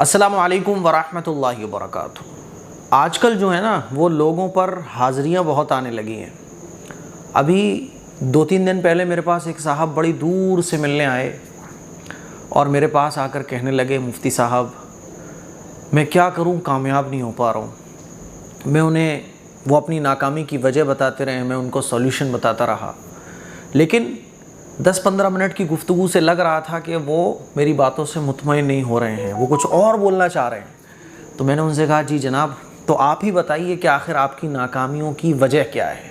السلام علیکم ورحمۃ اللہ وبرکاتہ۔ آج کل جو ہے نا وہ لوگوں پر حاضریاں بہت آنے لگی ہیں۔ ابھی 2-3 دن پہلے میرے پاس ایک صاحب بڑی دور سے ملنے آئے اور میرے پاس آ کر کہنے لگے مفتی صاحب میں کیا کروں، کامیاب نہیں ہو پا رہا ہوں۔ میں انہیں وہ اپنی ناکامی کی وجہ بتاتے رہے، میں ان کو سولوشن بتاتا رہا، لیکن 10-15 منٹ کی گفتگو سے لگ رہا تھا کہ وہ میری باتوں سے مطمئن نہیں ہو رہے ہیں، وہ کچھ اور بولنا چاہ رہے ہیں۔ تو میں نے ان سے کہا جی جناب تو آپ ہی بتائیے کہ آخر آپ کی ناکامیوں کی وجہ کیا ہے۔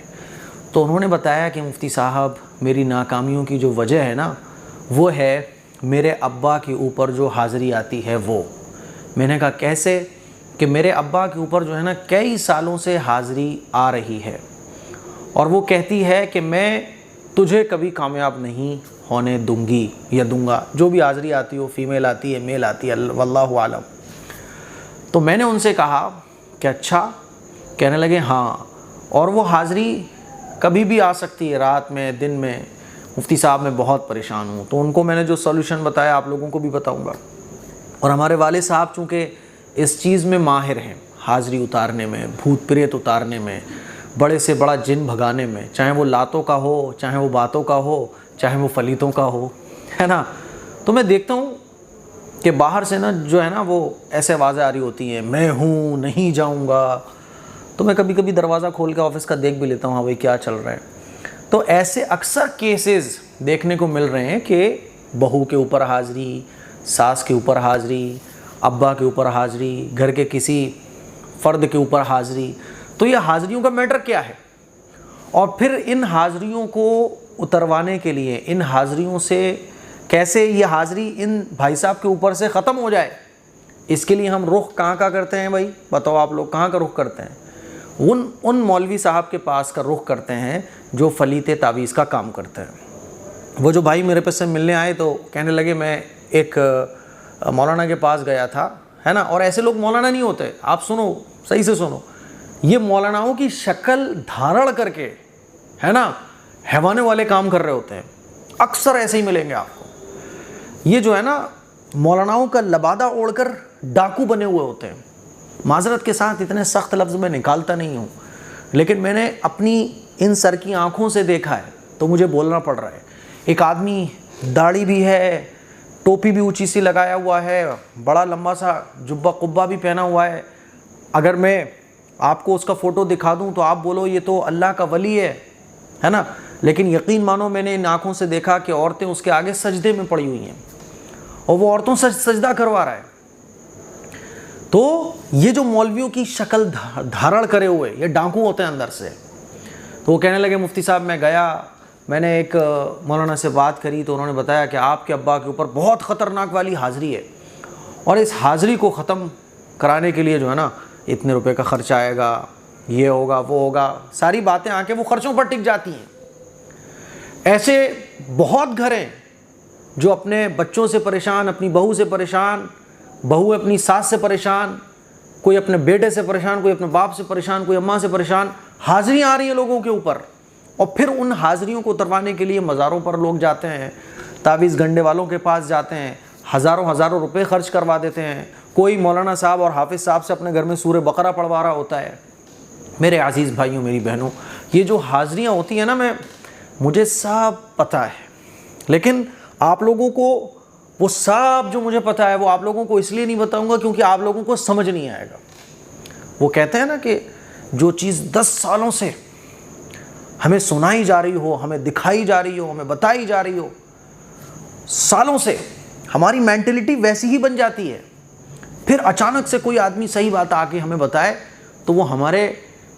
تو انہوں نے بتایا کہ مفتی صاحب میری ناکامیوں کی جو وجہ ہے نا وہ ہے میرے ابا کے اوپر جو حاضری آتی ہے وہ۔ میں نے کہا کیسے؟ کہ میرے ابا کے اوپر جو ہے نا کئی سالوں سے حاضری آ رہی ہے اور وہ کہتی ہے کہ میں تجھے کبھی کامیاب نہیں ہونے دوں گی یا دوں گا، جو بھی حاضری آتی ہو، فیمیل آتی ہے، میل آتی ہے، واللہ عالم۔ تو میں نے ان سے کہا کہ اچھا؟ کہنے لگے ہاں، اور وہ حاضری کبھی بھی آ سکتی ہے، رات میں، دن میں۔ مفتی صاحب میں بہت پریشان ہوں۔ تو ان کو میں نے جو سولوشن بتایا آپ لوگوں کو بھی بتاؤں گا۔ اور ہمارے والد صاحب چونکہ اس چیز میں ماہر ہیں، حاضری اتارنے میں، بھوت پریت اتارنے میں، بڑے سے بڑا جن بھگانے میں، چاہے وہ لاتوں کا ہو، چاہے وہ باتوں کا ہو، چاہے وہ فلیتوں کا ہو، ہے نا۔ تو میں دیکھتا ہوں کہ باہر سے نا جو ہے نا وہ ایسے آوازیں آ رہی ہوتی ہیں، میں ہوں، نہیں جاؤں گا۔ تو میں کبھی کبھی دروازہ کھول کے آفس کا دیکھ بھی لیتا ہوں، ہاں بھائی کیا چل رہا ہے۔ تو ایسے اکثر کیسز دیکھنے کو مل رہے ہیں کہ بہو کے اوپر حاضری، ساس کے اوپر حاضری، ابا کے اوپر حاضری، گھر کے کسی فرد کے اوپر حاضری۔ تو یہ حاضریوں کا میٹر کیا ہے، اور پھر ان حاضریوں کو اتروانے کے لیے، ان حاضریوں سے کیسے یہ حاضری ان بھائی صاحب کے اوپر سے ختم ہو جائے، اس کے لیے ہم رخ کہاں کا کرتے ہیں بھائی؟ بتاؤ آپ لوگ کہاں کا رخ کرتے ہیں؟ ان مولوی صاحب کے پاس کا رخ کرتے ہیں جو فلیت تعویذ کا کام کرتے ہیں۔ وہ جو بھائی میرے پاس سے ملنے آئے تو کہنے لگے میں ایک مولانا کے پاس گیا تھا، ہے نا، اور ایسے لوگ مولانا نہیں ہوتے، آپ سنو، صحیح سے سنو، یہ مولاناؤں کی شکل دھارڑ کر کے، ہے نا، حیوانے والے کام کر رہے ہوتے ہیں، اکثر ایسے ہی ملیں گے آپ کو۔ یہ جو ہے نا مولاناؤں کا لبادہ اوڑھ کر ڈاکو بنے ہوئے ہوتے ہیں۔ معذرت کے ساتھ اتنے سخت لفظ میں نکالتا نہیں ہوں، لیکن میں نے اپنی ان سر کی آنکھوں سے دیکھا ہے تو مجھے بولنا پڑ رہا ہے۔ ایک آدمی داڑھی بھی ہے، ٹوپی بھی اونچی سی لگایا ہوا ہے، بڑا لمبا سا جبہ قبہ بھی پہنا ہوا ہے۔ اگر میں آپ کو اس کا فوٹو دکھا دوں تو آپ بولو یہ تو اللہ کا ولی ہے نا، لیکن یقین مانو میں نے ان آنکھوں سے دیکھا کہ عورتیں اس کے آگے سجدے میں پڑی ہوئی ہیں اور وہ عورتوں سے سجدہ کروا رہا ہے۔ تو یہ جو مولویوں کی شکل دھارڑ کرے ہوئے یہ ڈاکو ہوتے ہیں اندر سے۔ تو وہ کہنے لگے مفتی صاحب میں گیا، میں نے ایک مولانا سے بات کری تو انہوں نے بتایا کہ آپ کے ابا کے اوپر بہت خطرناک والی حاضری ہے، اور اس حاضری کو ختم کرانے کے لیے جو ہے نا اتنے روپے کا خرچ آئے گا، یہ ہوگا وہ ہوگا، ساری باتیں آ کے وہ خرچوں پر ٹک جاتی ہیں۔ ایسے بہت گھر ہیں جو اپنے بچوں سے پریشان، اپنی بہو سے پریشان، بہو اپنی ساس سے پریشان، کوئی اپنے بیٹے سے پریشان، کوئی اپنے باپ سے پریشان، کوئی اماں سے پریشان، حاضریاں آ رہی ہیں لوگوں کے اوپر، اور پھر ان حاضریوں کو اتروانے کے لیے مزاروں پر لوگ جاتے ہیں، تعویذ گنڈے والوں کے پاس جاتے ہیں، ہزاروں روپے خرچ کروا دیتے ہیں۔ کوئی مولانا صاحب اور حافظ صاحب سے اپنے گھر میں سورہ بقرہ پڑھوا رہا ہوتا ہے۔ میرے عزیز بھائیوں، میری بہنوں، یہ جو حاضریاں ہوتی ہیں نا مجھے سب پتہ ہے، لیکن آپ لوگوں کو وہ سب جو مجھے پتہ ہے وہ آپ لوگوں کو اس لیے نہیں بتاؤں گا کیونکہ آپ لوگوں کو سمجھ نہیں آئے گا۔ وہ کہتے ہیں نا کہ جو چیز 10 سالوں سے ہمیں سنائی جا رہی ہو، ہمیں دکھائی جا رہی ہو، ہمیں بتائی جا رہی ہو، سالوں سے ہماری مینٹلٹی ویسی ہی بن جاتی ہے، پھر اچانک سے کوئی آدمی صحیح بات آ کے ہمیں بتائے تو وہ ہمارے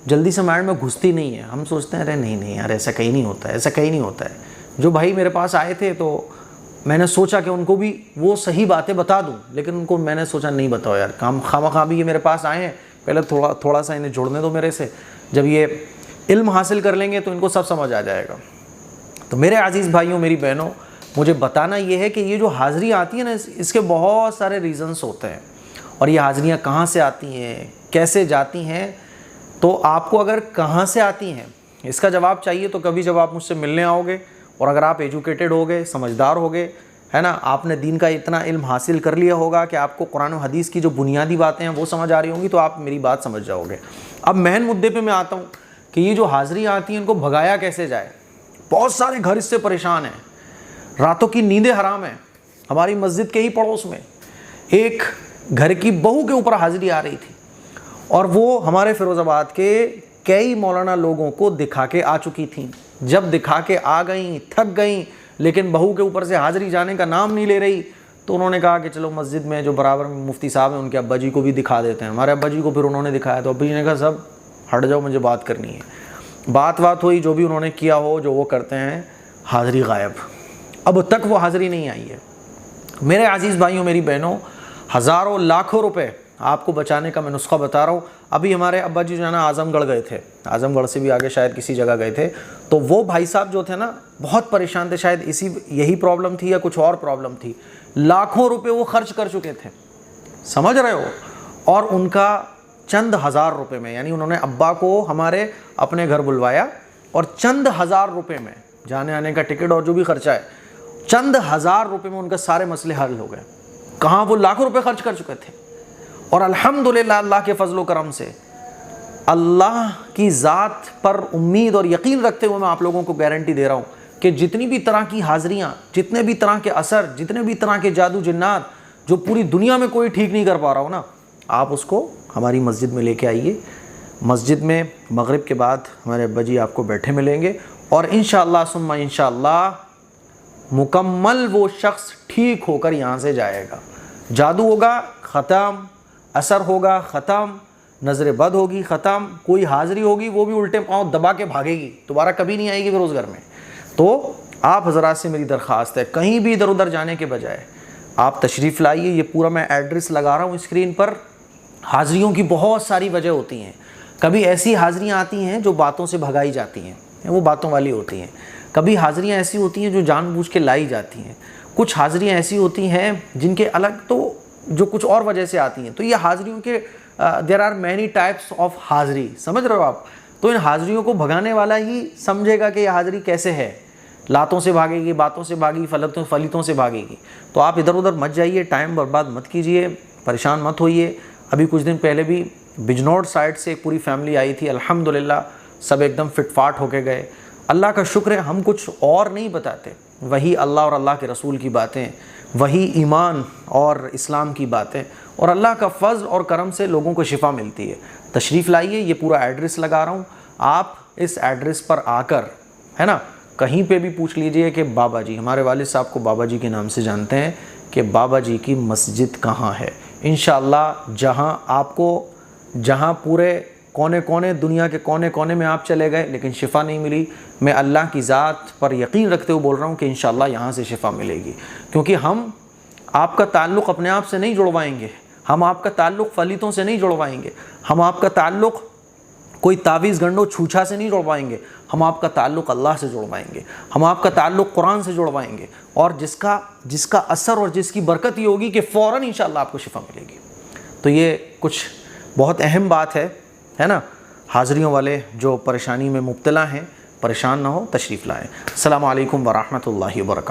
جلدی سے مائنڈ میں گھستی نہیں ہے۔ ہم سوچتے ہیں ارے نہیں یار ایسا کہیں نہیں ہوتا ہے، ایسا کہیں نہیں ہوتا ہے۔ جو بھائی میرے پاس آئے تھے تو میں نے سوچا کہ ان کو بھی وہ صحیح باتیں بتا دوں، لیکن ان کو میں نے سوچا نہیں بتاؤ یار، خواہ بھی یہ میرے پاس آئے ہیں، پہلے تھوڑا سا انہیں جوڑنے دو میرے سے، جب یہ علم حاصل کر لیں گے تو ان کو سب سمجھ آ جائے گا۔ تو میرے عزیز بھائیوں، میری بہنوں، مجھے بتانا یہ ہے کہ یہ جو حاضریاں آتی ہیں نا اس کے بہت سارے ریزنس ہوتے ہیں، اور یہ حاضریاں کہاں سے آتی ہیں، کیسے جاتی ہیں۔ تو آپ کو اگر کہاں سے آتی ہیں اس کا جواب چاہیے تو کبھی جب آپ مجھ سے ملنے آؤ گے، اور اگر آپ ایجوکیٹڈ ہوگے، سمجھدار ہوگے، ہے نا، آپ نے دین کا اتنا علم حاصل کر لیا ہوگا کہ آپ کو قرآن و حدیث کی جو بنیادی باتیں ہیں وہ سمجھ آ رہی ہوں گی، تو آپ میری بات سمجھ جاؤ گے۔ اب مین مدعے پہ میں آتا ہوں کہ یہ جو حاضریاں آتی ہیں ان کو بھگایا کیسے جائے۔ بہت سارے گھر اس سے پریشان ہیں، راتوں کی نیندیں حرام ہیں۔ ہماری مسجد کے ہی پڑوس میں ایک گھر کی بہو کے اوپر حاضری آ رہی تھی، اور وہ ہمارے فیروز آباد کے کئی مولانا لوگوں کو دکھا کے آ چکی تھیں۔ جب دکھا کے آ گئیں، تھک گئیں، لیکن بہو کے اوپر سے حاضری جانے کا نام نہیں لے رہی، تو انہوں نے کہا کہ چلو مسجد میں جو برابر میں مفتی صاحب ہیں ان کے ابا جی کو بھی دکھا دیتے ہیں۔ ہمارے ابا جی کو پھر انہوں نے دکھایا، تو ابا جی نے کہا سب ہٹ جاؤ، مجھے بات کرنی ہے۔ بات ہوئی، جو بھی انہوں نے کیا ہو، جو وہ کرتے ہیں، حاضری غائب۔ اب تک وہ حاضری نہیں آئی ہے۔ میرے عزیز بھائیوں، میری بہنوں، ہزاروں لاکھوں روپے آپ کو بچانے کا میں نسخہ بتا رہا ہوں۔ ابھی ہمارے ابا جی جو ہے نا اعظم گڑھ گئے تھے، اعظم گڑھ سے بھی آگے شاید کسی جگہ گئے تھے، تو وہ بھائی صاحب جو تھے نا بہت پریشان تھے، شاید یہی پرابلم تھی یا کچھ اور پرابلم تھی۔ لاکھوں روپے وہ خرچ کر چکے تھے، سمجھ رہے ہو، اور ان کا چند ہزار روپے میں، یعنی انہوں نے ابا کو ہمارے اپنے گھر بلوایا اور چند ہزار روپے میں جانے آنے کا ٹکٹ اور جو بھی خرچہ ہے، چند ہزار روپے میں ان کا سارے مسئلے حل ہو گئے۔ کہاں وہ لاکھوں روپے خرچ کر چکے تھے، اور الحمدللہ اللہ کے فضل و کرم سے، اللہ کی ذات پر امید اور یقین رکھتے ہوئے میں آپ لوگوں کو گارنٹی دے رہا ہوں کہ جتنی بھی طرح کی حاضریاں، جتنے بھی طرح کے اثر، جتنے بھی طرح کے جادو جنات جو پوری دنیا میں کوئی ٹھیک نہیں کر پا رہا ہو نا، آپ اس کو ہماری مسجد میں لے کے آئیے۔ مسجد میں مغرب کے بعد ہمارے ابا جی آپ کو بیٹھے ملیں گے، اور انشاءاللہ ثم انشاءاللہ مکمل وہ شخص ٹھیک ہو کر یہاں سے جائے گا۔ جادو ہوگا ختم، اثر ہوگا ختم، نظر بد ہوگی ختم، کوئی حاضری ہوگی وہ بھی الٹے پاؤں دبا کے بھاگے گی، دوبارہ کبھی نہیں آئے گی پھر اس گھر میں۔ تو آپ حضرات سے میری درخواست ہے، کہیں بھی ادھر ادھر جانے کے بجائے آپ تشریف لائیے۔ یہ پورا میں ایڈریس لگا رہا ہوں اسکرین پر۔ حاضریوں کی بہت ساری وجہ ہوتی ہیں، کبھی ایسی حاضریاں آتی ہیں جو باتوں سے بھگائی جاتی ہیں، وہ باتوں والی ہوتی ہیں۔ کبھی حاضریاں ایسی ہوتی ہیں جو جان بوجھ کے لائی جاتی ہیں۔ کچھ حاضریاں ایسی ہوتی ہیں جن کے الگ تو جو کچھ اور وجہ سے آتی ہیں۔ تو یہ حاضریوں کے there are many types of حاضری، سمجھ رہے ہو آپ؟ تو ان حاضریوں کو بھگانے والا ہی سمجھے گا کہ یہ حاضری کیسے ہے، لاتوں سے بھاگے گی، باتوں سے بھاگی، فلیتوں سے بھاگے گی۔ تو آپ ادھر ادھر مت جائیے، ٹائم برباد مت کیجیے، پریشان مت ہوئیے۔ ابھی کچھ دن پہلے بھی بجنور سائڈ سے ایک پوری فیملی آئی تھی، الحمدللہ سب ایک دم فٹ فاٹ ہو کے گئے۔ اللہ کا شکر ہے، ہم کچھ اور نہیں بتاتے، وہی اللہ اور اللہ کے رسول کی باتیں، وہی ایمان اور اسلام کی باتیں، اور اللہ کا فضل اور کرم سے لوگوں کو شفا ملتی ہے۔ تشریف لائیے، یہ پورا ایڈریس لگا رہا ہوں، آپ اس ایڈریس پر آ کر، ہے نا، کہیں پہ بھی پوچھ لیجئے کہ بابا جی، ہمارے والد صاحب کو بابا جی کے نام سے جانتے ہیں، کہ بابا جی کی مسجد کہاں ہے۔ انشاءاللہ جہاں پورے کونے دنیا کے کونے میں آپ چلے گئے لیکن شفا نہیں ملی، میں اللہ کی ذات پر یقین رکھتے ہوئے بول رہا ہوں کہ انشاءاللہ یہاں سے شفا ملے گی، کیونکہ ہم آپ کا تعلق اپنے آپ سے نہیں جڑوائیں گے، ہم آپ کا تعلق فلیتوں سے نہیں جڑوائیں گے، ہم آپ کا تعلق کوئی تعویذ گنڈو چھوچھا سے نہیں جڑوائیں گے، ہم آپ کا تعلق اللہ سے جڑوائیں گے، ہم آپ کا تعلق قرآن سے جڑوائیں گے، اور جس کا اثر اور جس کی برکت یہ ہوگی کہ فوراً انشاءاللہ آپ کو شفا ملے گی۔ تو یہ کچھ بہت اہم بات ہے نا۔ حاضریوں والے جو پریشانی میں مبتلا ہیں، پریشان نہ ہو، تشریف لائیں۔ السلام علیکم ورحمۃ اللہ وبرکاتہ۔